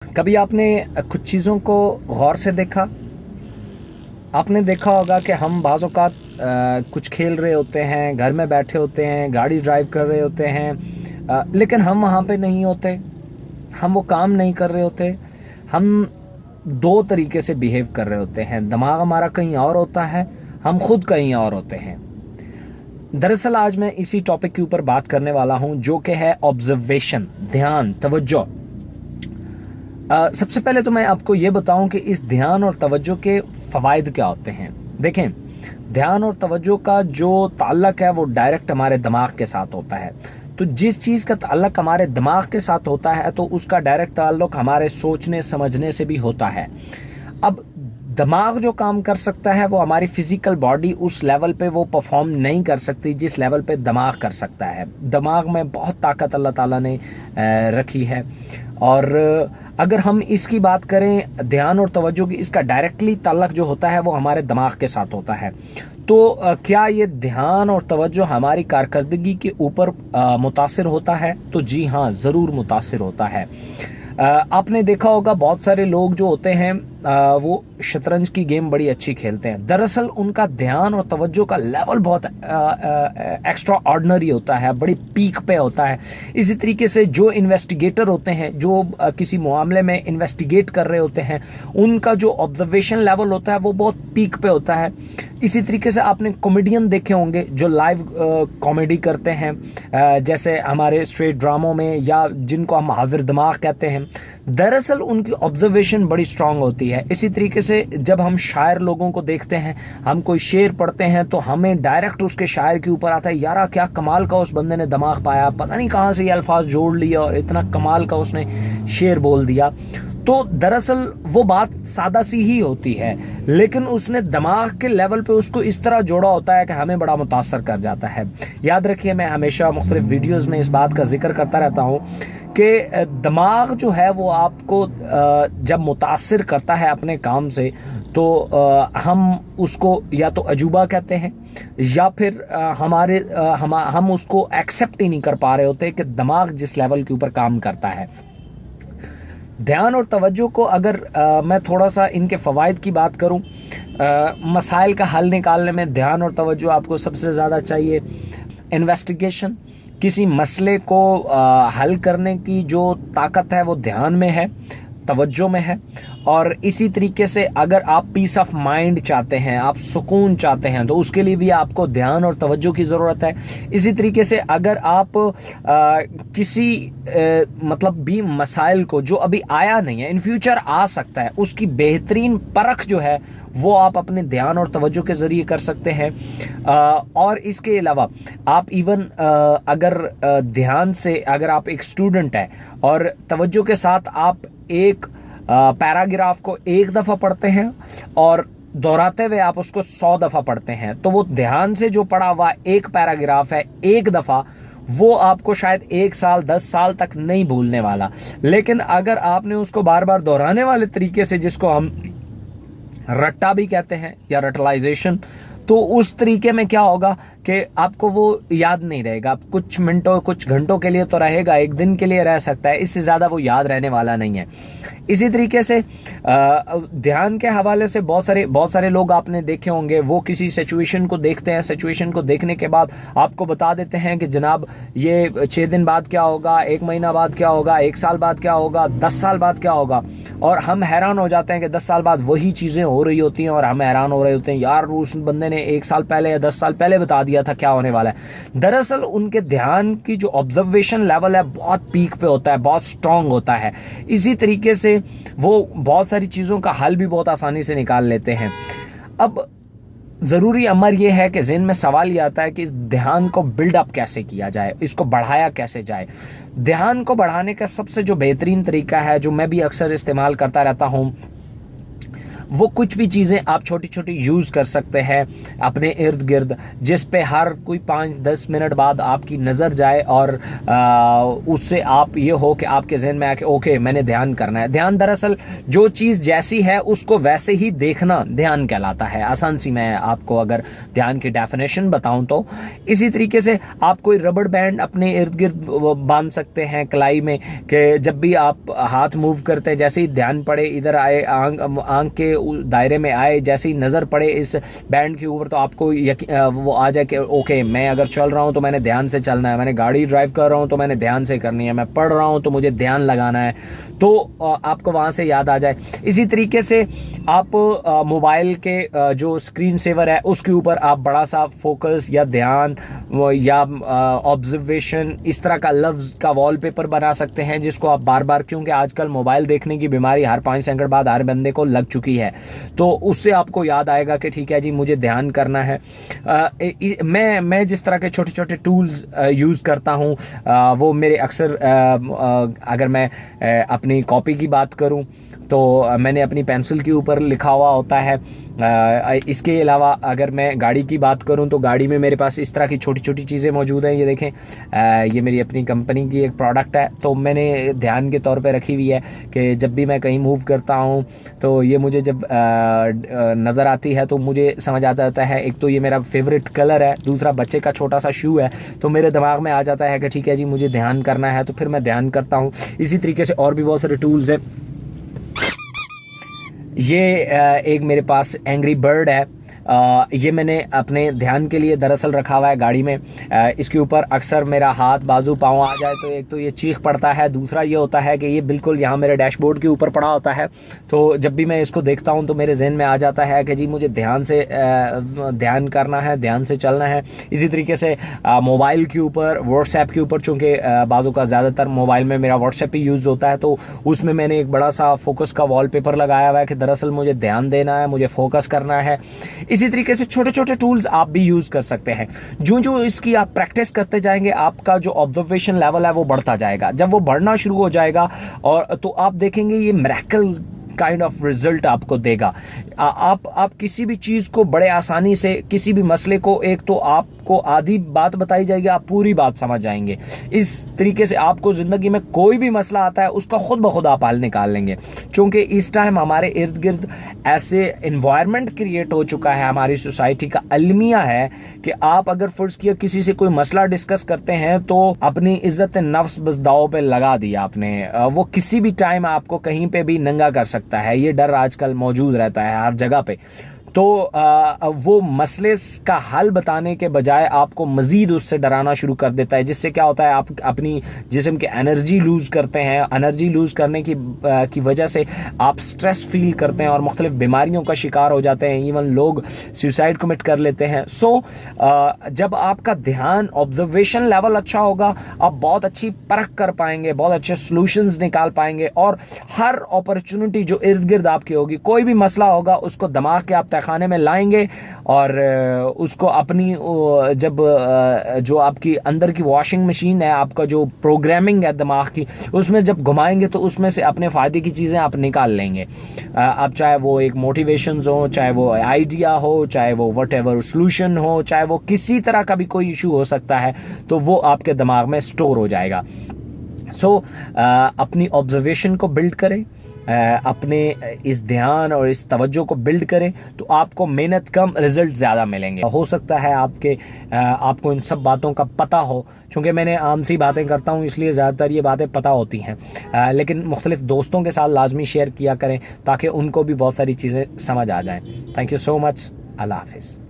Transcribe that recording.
कभी आपने कुछ चीज़ों को गौर से देखा? आपने देखा होगा कि हम बाज़ औक़ात कुछ खेल रहे होते हैं, घर में बैठे होते हैं, गाड़ी ड्राइव कर रहे होते हैं, लेकिन हम वहाँ पे नहीं होते, हम वो काम नहीं कर रहे होते। हम दो तरीके से बिहेव कर रहे होते हैं। दिमाग हमारा कहीं और होता है, हम खुद कहीं और होते हैं। दरअसल आज मैं इसी टॉपिक के ऊपर बात करने वाला हूँ, जो कि है ऑब्जर्वेशन, ध्यान, तवज्जो। सबसे पहले तो मैं आपको ये बताऊं कि इस ध्यान और तवज्जो के फ़वाइद क्या होते हैं। देखें, ध्यान और तवज्जो का जो ताल्लुक है वो डायरेक्ट हमारे दिमाग के साथ होता है। तो जिस चीज़ का ताल्लुक हमारे दिमाग के साथ होता है तो उसका डायरेक्ट ताल्लुक हमारे सोचने समझने से भी होता है। अब दिमाग जो काम कर सकता है वो हमारी फिजिकल बॉडी उस लेवल पे वो परफॉर्म नहीं कर सकती जिस लेवल पे दिमाग कर सकता है। दिमाग में बहुत ताकत अल्लाह ताला ने रखी है। और अगर हम इसकी बात करें ध्यान और तवज्जो की, इसका डायरेक्टली ताल्लुक जो होता है वो हमारे दिमाग के साथ होता है। तो क्या ये ध्यान और तवज्जो हमारी कारकर्दगी के ऊपर मुतासिर होता है? तो जी हाँ, ज़रूर मुतासिर होता है। आपने देखा होगा बहुत सारे लोग जो होते हैं वो शतरंज की गेम बड़ी अच्छी खेलते हैं। दरअसल उनका ध्यान और तवज्जो का लेवल बहुत एक्स्ट्रा ऑर्डिनरी होता है, बड़ी पीक पे होता है। इसी तरीके से जो इन्वेस्टिगेटर होते हैं, जो किसी मामले में इन्वेस्टिगेट कर रहे होते हैं, उनका जो ऑब्जर्वेशन लेवल होता है वो बहुत पीक पे होता है। इसी तरीके से आपने कॉमेडियन देखे होंगे जो लाइव कॉमेडी करते हैं, जैसे हमारे स्ट्रेट ड्रामों में, या जिनको हम हाजिर दिमाग कहते हैं। दरअसल उनकी ऑब्जर्वेशन बड़ी स्ट्रांग होती है। इसी तरीके से जब हम शायर लोगों को देखते हैं, हम कोई शेर पढ़ते हैं तो हमें डायरेक्ट उसके शायर के ऊपर आता है, यारा क्या कमाल का उस बंदे ने दिमाग पाया, पता नहीं कहाँ से ये अल्फाज जोड़ लिया और इतना कमाल का उसने शेर बोल दिया। तो दरअसल वो बात सादा सी ही होती है, लेकिन उसने दिमाग के लेवल पे उसको इस तरह जोड़ा होता है कि हमें बड़ा मुतासर कर जाता है। याद रखिए, मैं हमेशा मुख्तलिफ वीडियोस में इस बात का जिक्र करता रहता हूँ कि दिमाग जो है वो आपको जब मुतासर करता है अपने काम से, तो हम उसको या तो अजूबा कहते हैं, या फिर हम उसको एक्सेप्ट ही नहीं कर पा रहे होते कि दिमाग जिस लेवल के ऊपर काम करता है। ध्यान और तवज्जो को अगर मैं थोड़ा सा इनके फ़वाइद की बात करूं, मसाइल का हल निकालने में ध्यान और तवज्जो आपको सबसे ज़्यादा चाहिए। इन्वेस्टिगेशन, किसी मसले को हल करने की जो ताकत है वो ध्यान में है, तवज्जो में है। और इसी तरीके से अगर आप पीस ऑफ माइंड चाहते हैं, आप सुकून चाहते हैं, तो उसके लिए भी आपको ध्यान और तवज्जो की ज़रूरत है। इसी तरीके से अगर आप किसी मतलब भी मसाइल को जो अभी आया नहीं है, इन फ्यूचर आ सकता है, उसकी बेहतरीन परख जो है वो आप अपने ध्यान और तवज्जो के ज़रिए कर सकते हैं। और इसके अलावा आप इवन अगर ध्यान से, अगर आप एक स्टूडेंट हैं और तवज्जो के साथ आप एक पैराग्राफ को एक दफ़ा पढ़ते हैं और दोहराते हुए आप उसको 100 दफ़ा पढ़ते हैं, तो वो ध्यान से जो पढ़ा हुआ एक पैराग्राफ है एक दफ़ा, वो आपको शायद 1 साल 10 साल तक नहीं भूलने वाला। लेकिन अगर आपने उसको बार बार दोहराने वाले तरीके से, जिसको हम रट्टा भी कहते हैं या रटलाइजेशन, तो उस तरीके में क्या होगा कि आपको वो याद नहीं रहेगा। कुछ मिनटों कुछ घंटों के लिए तो रहेगा, एक दिन के लिए रह सकता है, इससे ज़्यादा वो याद रहने वाला नहीं है। इसी तरीके से ध्यान के हवाले से बहुत सारे लोग आपने देखे होंगे, वो किसी सिचुएशन को देखते हैं, सिचुएशन को देखने के बाद आपको बता देते हैं कि जनाब ये 6 दिन बाद क्या होगा, 1 महीना बाद क्या होगा, 1 साल बाद क्या होगा, 10 साल बाद क्या होगा। और हम हैरान हो जाते हैं कि 10 साल बाद वही चीज़ें हो रही होती हैं और हम हैरान हो रहे होते हैं, यार उस बंदे ने 1 साल पहले या 10 साल पहले बता दिया था क्या होने वाला है। दरअसल उनके ध्यान की जो ऑब्जर्वेशन लेवल है बहुत पीक पे होता है, बहुत स्ट्रांग होता है। इसी तरीके से वो बहुत सारी चीज़ों का हल भी बहुत आसानी से निकाल लेते हैं। अब ज़रूरी अमर यह है कि ज़हन में सवाल ये आता है कि इस ध्यान को बिल्डअप कैसे किया जाए, इसको बढ़ाया कैसे जाए। ध्यान को बढ़ाने का सबसे जो बेहतरीन तरीका है, जो मैं भी अक्सर इस्तेमाल करता रहता हूँ, वो कुछ भी चीज़ें आप छोटी छोटी यूज़ कर सकते हैं अपने इर्द गिर्द, जिस पे हर कोई 5-10 मिनट बाद आपकी नज़र जाए और उससे आप ये हो कि आपके जहन में आके ओके मैंने ध्यान करना है। ध्यान दरअसल जो चीज़ जैसी है उसको वैसे ही देखना ध्यान कहलाता है। आसान सी मैं आपको अगर ध्यान की डेफिनेशन बताऊं तो इसी तरीके से आप कोई रबड़ बैंड अपने इर्द गिर्द बांध सकते हैं कलाई में, कि जब भी आप हाथ मूव करते हैं, जैसे ही ध्यान पड़े इधर आए, आंख के दायरे में आए, जैसे ही नज़र पड़े इस बैंड के ऊपर, तो आपको वो आ जाए कि ओके मैं अगर चल रहा हूं तो मैंने ध्यान से चलना है, मैंने गाड़ी ड्राइव कर रहा हूं तो मैंने ध्यान से करनी है, मैं पढ़ रहा हूं तो मुझे ध्यान लगाना है, तो आपको वहां से याद आ जाए। इसी तरीके से आप मोबाइल के जो स्क्रीन सेवर है उसके ऊपर आप बड़ा सा फोकस या ध्यान या ऑब्जर्वेशन इस तरह का लफ्ज का वॉलपेपर बना सकते हैं, जिसको आप बार बार, क्योंकि आजकल मोबाइल देखने की बीमारी हर 5 सेकंड बाद हर बंदे को लग चुकी है, तो उससे आपको याद आएगा कि ठीक है जी मुझे ध्यान करना है। मैं जिस तरह के छोटे छोटे टूल्स यूज़ करता हूँ वो मेरे अक्सर अगर मैं अपनी कॉपी की बात करूँ तो मैंने अपनी पेंसिल के ऊपर लिखा हुआ होता है। इसके अलावा अगर मैं गाड़ी की बात करूं तो गाड़ी में मेरे पास इस तरह की छोटी छोटी चीज़ें मौजूद हैं। ये देखें, ये मेरी अपनी कंपनी की एक प्रोडक्ट है, तो मैंने ध्यान के तौर पे रखी हुई है कि जब भी मैं कहीं मूव करता हूं तो ये मुझे जब नज़र आती है तो मुझे समझ आ जाता है, एक तो ये मेरा फेवरेट कलर है, दूसरा बच्चे का छोटा सा शू है, तो मेरे दिमाग में आ जाता है कि ठीक है जी मुझे ध्यान करना है, तो फिर मैं ध्यान करता हूँ। इसी तरीके से और भी बहुत सारे टूल्स हैं। ये एक मेरे पास एंग्री बर्ड है, ये मैंने अपने ध्यान के लिए दरअसल रखा हुआ है गाड़ी में। इसके ऊपर अक्सर मेरा हाथ बाजू पाँव आ जाए तो एक तो ये चीख पड़ता है, दूसरा ये होता है कि ये बिल्कुल यहाँ मेरे डैशबोर्ड के ऊपर पड़ा होता है, तो जब भी मैं इसको देखता हूँ तो मेरे जहन में आ जाता है कि जी मुझे ध्यान से ध्यान करना है, ध्यान से चलना है। इसी तरीके से मोबाइल के ऊपर, व्हाट्सएप के ऊपर, चूँकि बाजू का ज़्यादातर मोबाइल में मेरा व्हाट्सएप ही यूज़ होता है, तो उसमें मैंने एक बड़ा सा फोकस का वॉलपेपर लगाया हुआ है कि दरअसल मुझे ध्यान देना है, मुझे फोकस करना है। इसी तरीके से छोटे छोटे टूल्स आप भी यूज कर सकते हैं। जो जो इसकी आप प्रैक्टिस करते जाएंगे आपका जो ऑब्जर्वेशन लेवल है वो बढ़ता जाएगा। जब वो बढ़ना शुरू हो जाएगा और तो आप देखेंगे ये मिरेकल काइंड ऑफ रिजल्ट आपको देगा। आप किसी भी चीज को बड़े आसानी से, किसी भी मसले को, एक तो आपको आधी बात बताई जाएगी, आप पूरी बात समझ जाएंगे। इस तरीके से आपको जिंदगी में कोई भी मसला आता है उसका खुद ब खुद आप हल निकाल लेंगे, क्योंकि इस टाइम हमारे इर्द गिर्द ऐसे एनवायरनमेंट क्रिएट हो चुका है, हमारी सोसाइटी का अलमिया है कि आप अगर फर्ज किया किसी से कोई मसला डिस्कस करते हैं तो अपनी इज्जत नफ्स बस दाव पे लगा दिया आपने। वो किसी भी टाइम आपको कहीं पे भी नंगा कर सकता है, ये डर आजकल मौजूद रहता है हर जगह पे। तो वो मसले का हल बताने के बजाय आपको मजीद उससे डराना शुरू कर देता है, जिससे क्या होता है आप अपनी जिस्म की एनर्जी लूज करते हैं। एनर्जी लूज करने की वजह से आप स्ट्रेस फील करते हैं और मुख्तलिफ बीमारियों का शिकार हो जाते हैं। इवन लोग सुसाइड कमिट कर लेते हैं। जब आपका ध्यान, ऑब्जर्वेशन लेवल अच्छा होगा, आप बहुत अच्छी परख कर पाएंगे, बहुत अच्छे सोल्यूशंस निकाल पाएंगे और हर अपॉर्चुनिटी जो इर्द गिर्द आपकी होगी, कोई भी मसला होगा उसको दिमाग के आप खाने में लाएंगे और उसको अपनी जब जो आपकी अंदर की वॉशिंग मशीन है, आपका जो प्रोग्रामिंग है दिमाग की, उसमें जब घुमाएंगे तो उसमें से अपने फ़ायदे की चीज़ें आप निकाल लेंगे। आप चाहे वो एक मोटिवेशंस हो, चाहे वो आइडिया हो, चाहे वो व्हाटएवर सॉल्यूशन हो, चाहे वो किसी तरह का भी कोई इशू हो सकता है, तो वो आपके दिमाग में स्टोर हो जाएगा। अपनी ऑब्जर्वेशन को बिल्ड करें, अपने इस ध्यान और इस तवज्जो को बिल्ड करें तो आपको मेहनत कम, रिजल्ट ज़्यादा मिलेंगे। हो सकता है आपको इन सब बातों का पता हो, क्योंकि मैंने आम सी बातें करता हूँ इसलिए ज़्यादातर ये बातें पता होती हैं, लेकिन मुख्तलिफ दोस्तों के साथ लाजमी शेयर किया करें ताकि उनको भी बहुत सारी चीज़ें समझ आ जाएं। Thank you so much. अल्लाह हाफिज़।